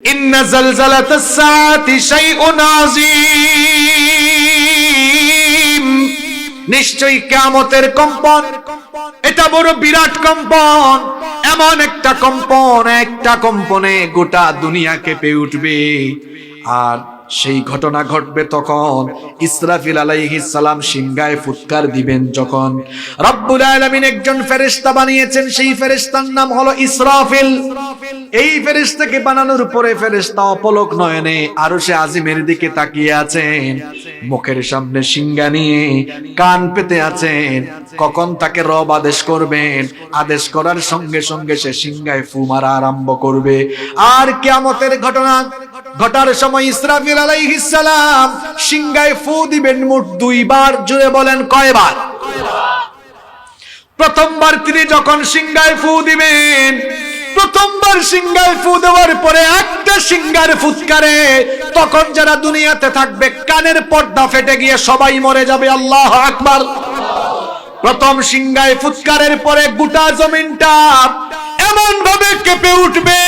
ইন্না জালজালাতাস সাআতি শাইউন আযীম, নিশ্চয়ই কিয়ামতের কম্পন এটা বড় বিরাট কম্পন। এমন একটা কম্পনে গোটা দুনিয়া কেঁপে উঠবে। আর সেই ঘটনা ঘটবে তখন ইসরাফিল আলাইহিস সালাম সিংহায় ফুৎকার দিবেন যখন। রব্বুল আলামিন একজন ফেরেশতা বানিয়েছেন, সেই ফেরেশতার নাম হলো ইসরাফিল। এই ফেরেশতাকে বানানোর পরে ফেরেশতা অপলক নয়নে আরশে আজিমের দিকে তাকিয়ে আছেন, মুখের সামনে সিংহা নিয়ে কান পেতে আছেন। কখন তাকে রব আদেশ করবেন, আদেশ করার সঙ্গে সঙ্গে সে সিংহায় ফু মারা আরম্ভ করবে। আর কিয়ামতের ঘটনা ঘটার সময় ইসরাফিল আলাইহিস সালাম সিংহায় ফু দিবেন মোট 2 বার। জুড়ে বলেন কয়বার? প্রথমবার তিনি যখন সিংহায় ফু দিবেন, প্রথমবার সিংহায় ফু দেওয়ার পরে একটা সিংহার ফুৎকারে তখন যারা দুনিয়াতে থাকবে কানের পর্দা ফেটে গিয়ে সবাই মরে যাবে। আল্লাহু আকবার। প্রথম সিংহায় ফুৎকারের পরে গোটা জমিনটা এমন ভাবে কেঁপে উঠবে,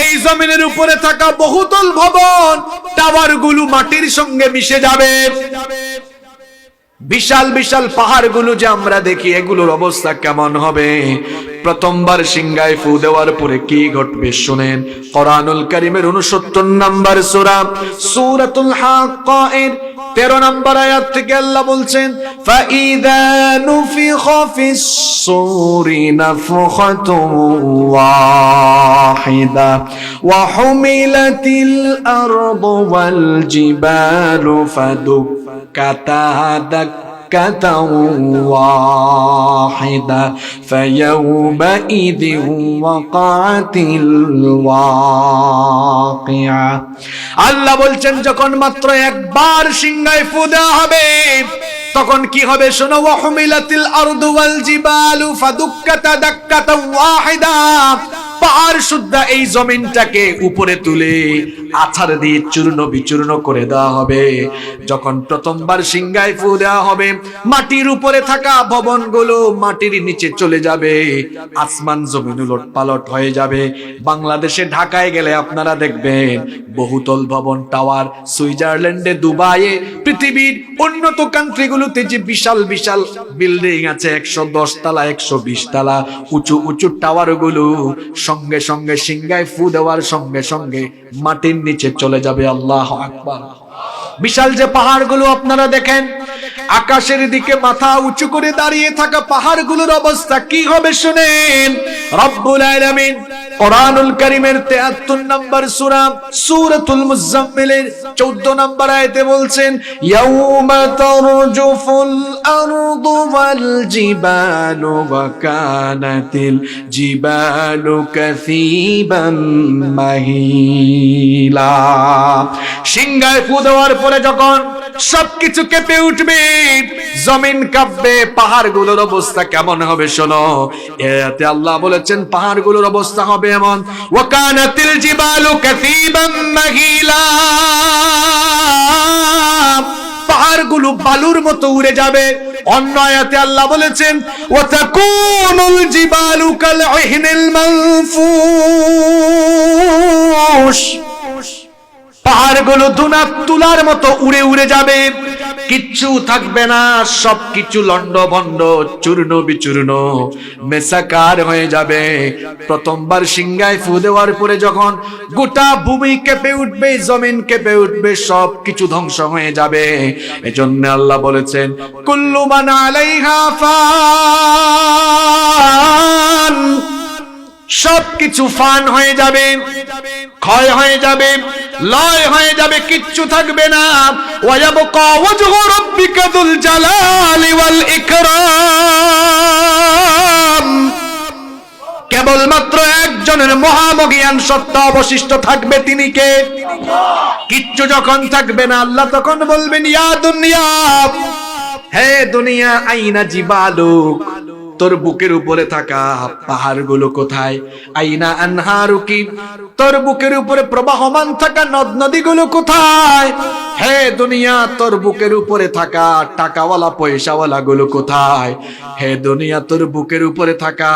এই জমিনের উপরে থাকা বহুতল ভবন টাওয়ার গুলো মাটির সঙ্গে মিশে যাবে। বিশাল বিশাল পাহাড়গুলো যে আমরা দেখি, এগুলোর অবস্থা কেমন হবে? প্রথমবার সিংহায় ফু দেওয়ার পরে কি ঘটবে শুনেন। কোরআনুল কারীমের 69 নম্বর সূরা সূরাতুল হাক্কা এর 13 নম্বর আয়াত থেকে আল্লাহ বলছেন, ফাইদা নুফিখা ফিস সূরি নাফখাতুন ওয়াহিদা ওয়া হুমিলাতিল আরদু ওয়াল জিবালু ফাদুক্কাতা دكة واحدة فيومئذ وقعت الواقعة। আল্লাহ বলছেন যখন মাত্র একবার সিংহায় ফু দেওয়া হবে তখন কি হবে শোনো। ওয়া হুমিলাতিল আরদু ওয়াল জিবালু ফাদুক্কাতা দাক্কাতান ওয়াহিদা, পাহাড় সুদ্ধা এই জমিনটাকে উপরে তুলে আছাড় দিয়ে চূর্ণ বিচূর্ণ করে দেওয়া হবে। যখন প্রথমবার সিংহায় ফু দেওয়া হবে মাটির উপরে থাকা ভবনগুলো মাটির নিচে চলে যাবে, আসমান জমিন উলটপালট হয়ে যাবে। বাংলাদেশে ঢাকায় গেলে আপনারা দেখবেন বহুতল ভবন টাওয়ার, সুইজারল্যান্ডে দুবাইয়ে পৃথিবীর উন্নত কান্ট্রিগুলোতে যে বিশাল বিশাল বিল্ডিং আছে 110 তলা 120 তলা উঁচু উঁচু টাওয়ার গুলো সঙ্গে সঙ্গে সিংহায় ফু দেওয়ার সঙ্গে সঙ্গে মাটির নিচে চলে যাবে। আল্লাহু আকবার। বিশাল যে পাহাড়গুলো আপনারা দেখেন, আকাশের দিকে মাথা উঁচু করে দাঁড়িয়ে থাকা পাহাড়গুলোর অবস্থা কি হবে শুনেন। রব্বুল আলামিন কোরআনুল কারীমের 73 নম্বর সূরা সূরাতুল মুজাম্মিলের 14 নম্বর আয়াতে বলছেন, ইয়াউমা তারজুফুল আরদু ওয়াল জিবালু ওয়া কানাতিল জিবালু কাসীবান মাহিলা। সিংহায় ফু দেওয়ার পরে যখন সবকিছু কেঁপে উঠবে, জমিন কাঁপবে, পাহাড়গুলোর অবস্থা কেমন হবে শোনো। এতে আল্লাহ বলেছেন পাহাড়গুলোর অবস্থা হবে এমন, ওয়া কানাতিল জিবালু কাসীবান মাহিলা, পাহাড়গুলো বালুর মতো উড়ে যাবে। অন্য আয়াতে আল্লাহ বলেছেন, ওয়া তাকুনুল জিবালু কাল ইহনিল মানফুশ, পাহাড়গুলো দুনাত তুলার মতো উড়ে উড়ে যাবে, কিচ্ছু থাকবে না, সবকিছু লন্ডভন্ড চূর্ণ বিচূর্ণ মেসাকার হয়ে যাবে। প্রথমবার সিংহায় ফু দেওয়ার পরে যখন গোটা ভূমি কেঁপে উঠবে, জমিন কেঁপে উঠবে, সবকিছু ধ্বংস হয়ে যাবে। এজন্য আল্লাহ বলেছেন, কুল্লু মান আলাইহা ফান, সবকিছু ফান হয়ে যাবে, ক্ষয় হয়ে যাবে, লয় হয়ে যাবে, কিচ্ছু থাকবে না। ওয়ায়াবকা ওয়াজহু রাব্বিকা যুল জালালি ওয়াল ইকরাম, কেবলমাত্র একজনের মহামহিয়ান সত্তা অবশিষ্ট থাকবে, তিনি কে? কিচ্ছু যখন থাকবে না আল্লাহ তখন বলবেন, ইয়া দুনিয়া, হে দুনিয়া, আইনা জিবালুক, তোর বুকের উপরে থাকা পাহাড়গুলো কোথায়? আইনা আনহারুকি, তোর বুকের উপরে প্রবাহমান থাকা নদ নদীগুলো কোথায়? হে দুনিয়া, তোর বুকের উপরে থাকা টাকাওয়ালা পয়সাওয়ালা গুলো কোথায়? হে দুনিয়া, তোর বুকের উপরে থাকা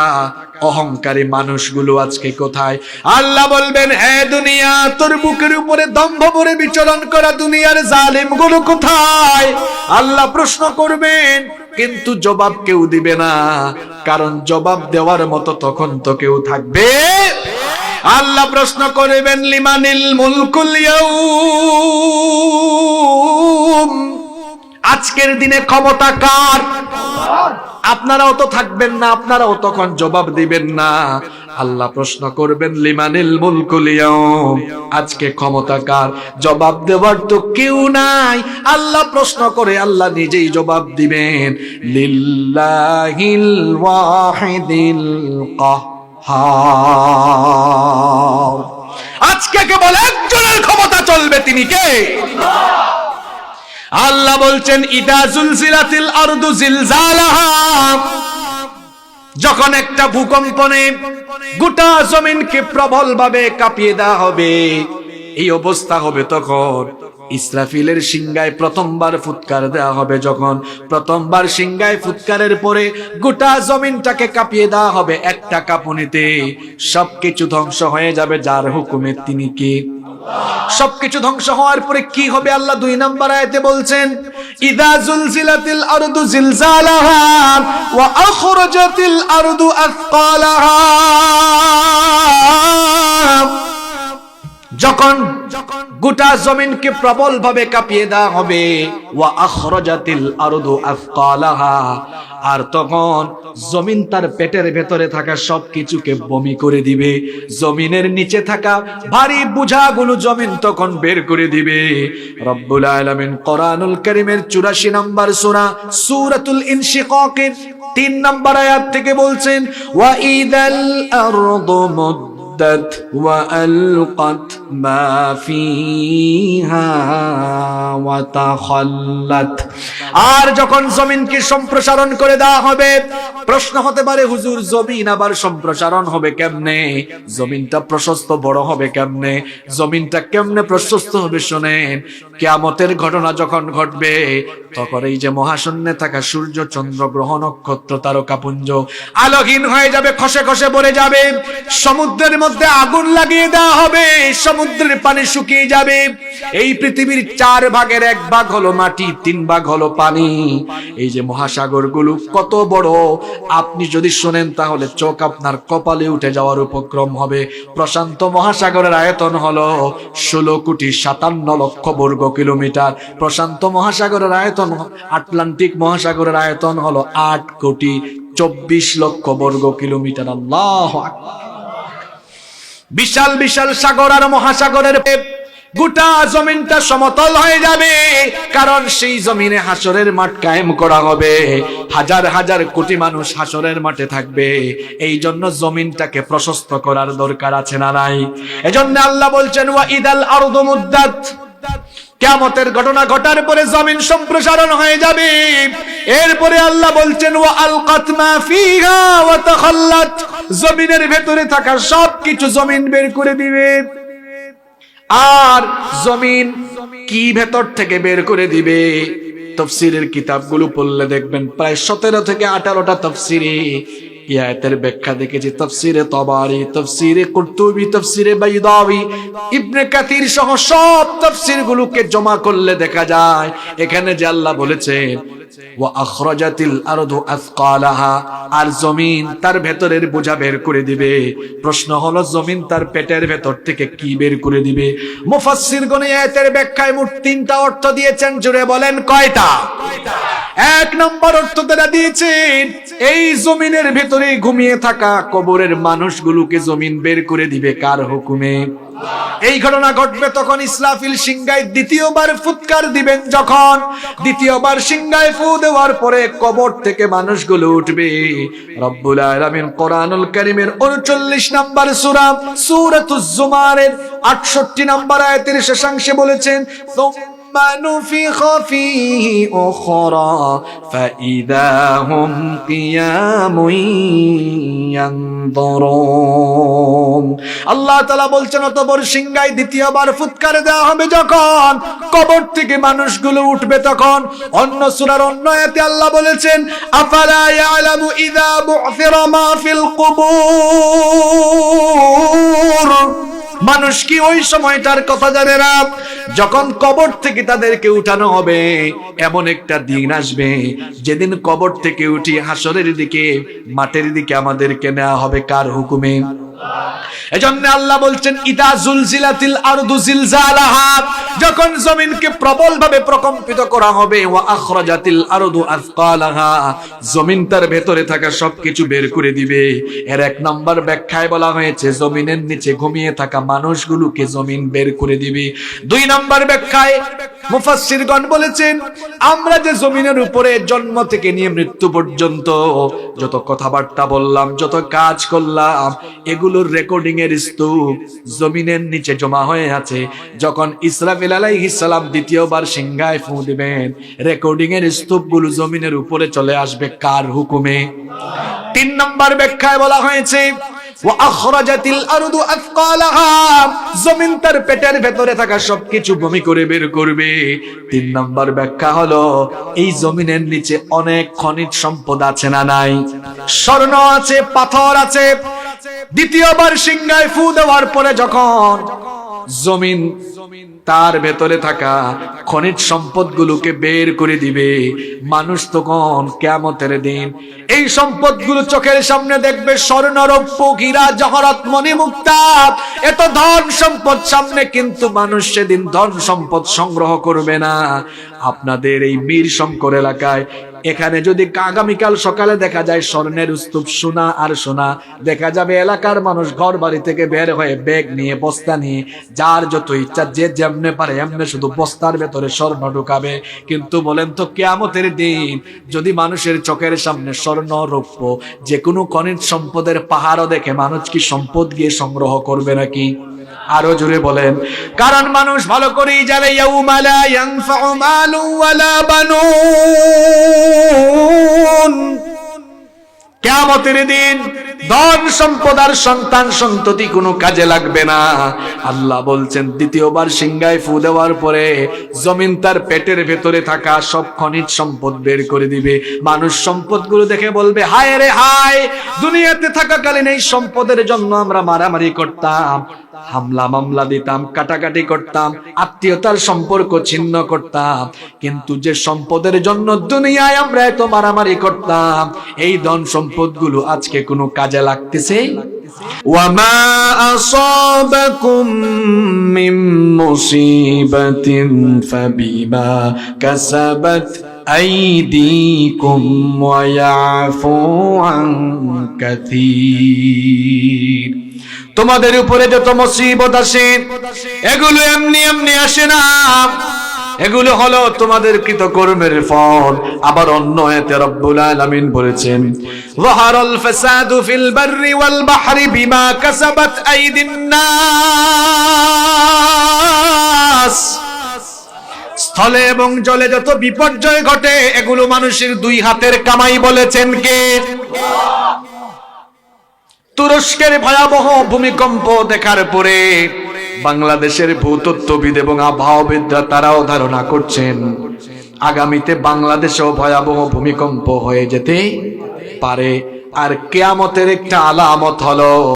অহংকারী মানুষগুলো আজকে কোথায়? আল্লাহ বলবেন, হে দুনিয়া, তোর বুকের উপরে দম্ভ ভরে বিচরণ করা দুনিয়ার জালিম গুলো কোথায়? আল্লাহ প্রশ্ন করবেন, কিন্তু জবাব কেউ দিবে না, কারণ জবাব দেওয়ার মতো তখন তো কেউ থাকবে। আল্লাহ প্রশ্ন করবেন, লিমানিল মুলকুল ইয়াউম, আজকের দিনে ক্ষমতা কার? আপনারাও তো থাকবেন না, আপনারাও তখন জবাব দিবেন না। আল্লাহ প্রশ্ন করবেন, লিমানিল মুলকুল ইয়াউম, আজকে ক্ষমতা কার? জবাব দেওয়ার তো কেউ নাই। আল্লাহ প্রশ্ন করে আল্লাহ নিজেই জবাব দিবেন, লিল্লাহিল ওয়াহিদিল কাহ্হার। আজকে কেবল একজনের ক্ষমতা চলবে, তিনি কে? আল্লাহ বলছেন, ইদা জুলজিলাতিল আরদু জিলজালাহা, যখন একটা ভূকম্পনে গোটা জমিনকে প্রবল ভাবে কাঁপিয়ে দেওয়া হবে, এই অবস্থা হবে, তখন ইসরাফিলের সিংহায় প্রথমবার ফুৎকার দেওয়া হবে। যখন প্রথমবার সিংহায় ফুৎকারের পরে গোটা জমিনটাকে কাঁপিয়ে দেওয়া হবে, একটা কাঁপুনিতে সবকিছু ধ্বংস হয়ে যাবে। যার হুকুমে, তিনি কে? সবকিছু ধ্বংস হওয়ার পরে কি হবে? আল্লাহ 2 নম্বর আয়াতে বলছেন, ইদা জুলজিলাতিল আরদু জিলজালাহা ওয়া আখরাজাতিল আরদু আথকালাহা, যখন গোটা জমিনকে প্রবল ভাবে কাঁপিয়ে দেওয়া হবে, ওয়া আখরাজাতিল আরদু আথকালাহা, আর তখন জমিন তার পেটের ভেতরে থাকা সবকিছুকে বমি করে দিবে। জমিনের নিচে থাকা ভারী বোঝাগুলো জমিন তখন বের করে দিবে। রব্বুল আলামিন কোরআনুল কারীমের 84 নম্বর সূরা সূরাতুল ইনশিকাকের 3 নম্বর আয়াত থেকে বলছেন, ওয়া ইদাল আরদু মুদ্দাত ওয়া আলকাত মা ফিহা ওয়া তাখাল্লাত, আর যখন জমিনকে সম্প্রসারণ করে দেওয়া হবে, প্রশ্ন হতে পারে, হুজুর জমিন আবার সম্প্রসারণ হবে কেমনে? জমিনটা প্রশস্ত বড় হবে কেমনে? জমিনটা কেমনে প্রশস্ত হবে? শোনেন, কিয়ামতের ঘটনা যখন ঘটবে, তখন এই যে মহাশূন্যে থাকা সূর্য, চন্দ্র, গ্রহ, নক্ষত্র, তারকাপুঞ্জ আলোহীন হয়ে যাবে, খসে খসে পড়ে যাবে। সমুদ্রের মধ্যে আগুন লাগিয়ে দেওয়া হবে, সমুদ্রের পানি শুকিয়ে যাবে। এই পৃথিবীর 4 ভাগের 1 ভাগ হলো মাটি, 3 ভাগ হলো পানি। এই যে মহাসাগর গুলো কত বড়, আপনি যদি শোনেন তাহলে চোখ আপনার কপালে উঠে যাওয়ার উপক্রম হবে। প্রশান্ত মহাসাগরের আয়তন হলো 16,57,00,000 বর্গ কিলোমিটার। প্রশান্ত মহাসাগরের আয়তন, আটলান্টিক মহাসাগরের আয়তন হলো 8,24,00,000 বর্গ কিলোমিটার। আল্লাহু আকবার। বিশাল বিশাল সাগর আর মহাসাগরের গোটা জমিনটা সমতল হয়ে যাবে, কারণ সেই জমিনে হাসরের মাঠ কায়েম করা হবে। হাজার হাজার কোটি মানুষ হাসরের মাঠে থাকবে। এই জন্য জমিনটাকে প্রশস্ত করার দরকার আছে না নাই? এজন্য আল্লাহ বলছেন, ওয়া ইদাল আরদু মুদ্দাত, কিয়ামতের ঘটনা ঘটার পরে জমিন সম্প্রসারণ হয়ে যাবে। এরপরে আল্লাহ বলছেন, ওয়া আলকাত মা ফিহা ওয়া তাখাল্লাত, জমিনের ভেতরে থাকা সবকিছু জমিন বের করে দিবে। আর জমিন কি ভেতর থেকে বের করে দিবে? তাফসীরের কিতাবগুলো পড়লে দেখবেন প্রায় 17 থেকে 18টা তাফসীরে এই আয়াতের ব্যাখ্যা দেখেছি। তাফসীরে তাবারি, তাফসীরে কুরতুবী, তাফসীরে বাইদাওয়ী, ইবনে কাসির সহ সব তাফসীরগুলোকে জমা করলে দেখা যায় এখানে যে আল্লাহ বলেছেন, ওয়া আখরাজাতিল আরদু আথকালাহা, আর জমিন তার ভেতরের বোঝা বের করে দিবে। প্রশ্ন হলো, জমিন তার পেটের ভেতর থেকে কি বের করে দিবে? মুফাসসিরগণ এই আয়াতের ব্যাখ্যায় মোট 3টা অর্থ দিয়েছেন। জুড়ে বলেন, কয়টা? 1 নম্বর অর্থ তারা দিয়েছেন, এই জমিনের ভেতরে ঘুমিয়ে থাকা কবরের মানুষগুলোকে জমিন বের করে দিবে। কার হুকুমে? এই ঘটনা ঘটবে তখন ইসরাফিল সিংহায় দ্বিতীয়বার ফুৎকার দিবেন। যখন দ্বিতীয়বার সিংহায় ফু দেওয়ার পরে কবর থেকে মানুষগুলো উঠবে। রব্বুল আলামিন কোরআনুল কারীমের 39 নম্বর সূরা সূরাতুজ জুমারের 68 নম্বর আয়াতের শেষাংশে বলেছেন, نفخ فيه أخرى فإذا هم قيام ينظرون আল্লাহ তাআলা বলছেন অতঃপর সিংহায় দ্বিতীয়বার ফুৎকার দেওয়া হবে যখন কবর থেকে মানুষগুলো উঠবে তখন। অন্য সূরার অন্য আয়াতে আল্লাহ বলেছেন আফালা ইয়ালামু ইযা বু'থিরা মা ফিল কুবুর, মানুষ কি ওই সময়টার কথা জানে না যখন কবর থেকে তাদেরকে উঠানো হবে। এমন একটা দিন আসবে যেদিন কবর থেকে উঠি হাসরের দিকে, মাঠের দিকে আমাদেরকে নেওয়া হবে কার হুকুমে? এজন্য আল্লাহ বলছেন ইদা জুলজিলাতিল আরদু জিলজালাহা, যখন জমিনকে প্রবলভাবে প্রকম্পিত করা হবে, ওয়া আখরাজাতিল আরদু আযকালাহা, জমিন তার ভেতরে থাকা সবকিছু বের করে দিবে। এর এক নাম্বার ব্যাখ্যায় বলা হয়েছে জমিনের নিচে ঘুমিয়ে থাকা মানুষগুলোকে জমিন বের করে দিবে। দুই নাম্বার ব্যাখ্যায় মুফাসসিরগণ বলেছেন আমরা যে জমিনের উপরে জন্ম থেকে নিয়ে মৃত্যু পর্যন্ত যত কথাবার্তা বললাম, যত কাজ করলাম, এগুলোর রেকর্ডিং এর স্তূপ জমিনের নিচে জমা হয়ে আছে। যখন ইসরাফিল আলাইহিস সালাম দ্বিতীয়বার সিংহায় ফু দিবেন, রেকর্ডিং এর স্তূপগুলো জমিনের উপরে চলে আসবে কার হুকুমে? তিন নম্বর ব্যাখ্যায় বলা হয়েছে ওয়া আখরাজাতিল আরদু আথকালাহা, জমিন তার পেটের ভেতরে থাকা সবকিছু বমি করে বের করবে। তিন নম্বর ব্যাখ্যা হলো এই জমিনের নিচে অনেক খনিজ সম্পদ আছে না নাই? স্বর্ণ আছে, পাথর আছে। দ্বিতীয়বার সিংহায় ফু দেওয়ার পরে যখন জমিন তার ভেতরে থাকা খনিজ সম্পদগুলোকে বের করে দিবে, মানুষ তখন কিয়ামতের দিন এই সম্পদগুলো চোখের সামনে দেখবে, স্বর্ণ, রৌপ্য, হীরা, জহরত, মণি, মুক্তা, এত ধন সম্পদ সামনে, কিন্তু মানুষ সেদিন ধন সম্পদ সংগ্রহ করবে না। আপনাদের এই মীর শঙ্কর এলাকায় এখানে যদি আগামীকাল সকালে দেখা যায় স্বর্ণের স্তূপ, সোনা আর সোনা, দেখা যাবে এলাকার মানুষ ঘর বাড়ি থেকে বের হয়ে ব্যাগ নিয়ে, বস্তা নিয়ে, যার যত ইচ্ছা যে যেমনে পারে এমনে শুধু বস্তার ভেতরে স্বর্ণ ঢুকাবে। কিন্তু বলেন তো কিয়ামতের দিন যদি মানুষের চোখের সামনে স্বর্ণ, রৌপ্য, যে কোনো খনিজ সম্পদের পাহাড়ও দেখে, মানুষ কি সম্পদ গিয়ে সংগ্রহ করবে নাকি? আরো জোরে বলেন। কারণ মানুষ ভালো করেই জানে ইয়াউমা লা ইয়ানফাউ মালু ওয়ালা বানুন, কিয়ামতের দিন ধন সম্পদ আর সন্তান সন্ততি কোনো কাজে লাগবে না। আল্লাহ বলছেন দ্বিতীয়বার সিংহায় ফু দেওয়ার পরে জমিন তার পেটের ভেতরে থাকা সব খনিজ সম্পদ বের করে দিবে। মানুষ সম্পদগুলো দেখে বলবে হায় রে হায়, দুনিয়াতে থাকাকালীন এই সম্পদের জন্য আমরা মারামারি করতাম, হামলা মামলা দিতাম, কাটাকাটি করতাম, আত্মীয়তার সম্পর্ক ছিন্ন করতাম, কিন্তু যে সম্পদের জন্য দুনিয়ায় আমরা এত মারামারি করতাম, এই ধন সম্পদগুলো আজকে কোনো কাজে লাগতেছে? ওয়ামা আসাবাকুম মিন মুসিবাতিন ফাবিমা কাসাবাত আইদিকুম ওয়া ইয়াফু আন কাসীর। তোমাদের উপরে যত মুসিবত আসে এগুলো এমনি এমনি আসে না, এগুলো হলো তোমাদের কৃতকর্মের ফল। আবার অন্য আয়াতে রব্বুল আলামিন বলেছেন যাহারাল ফাসাদু ফিল বাররি ওয়াল বাহরি বিমা কাসাবাত আইদিন নাস, স্থলে এবং জলে যত বিপর্যয় ঘটে এগুলো মানুষের দুই হাতের কামাই বলেছেন কে? তুরস্কের ভয়াবহ ভূমিকম্প দেখার পরে বাংলাদেশের ভূতত্ত্ববিদ এবং আবহাওয়াবিদরা তারাও ধারণা করছেন আগামীতে বাংলাদেশেও ভয়াবহ ভূমিকম্প হয়ে যেতে পারে। আর কিয়ামতের একটা আলামত হলো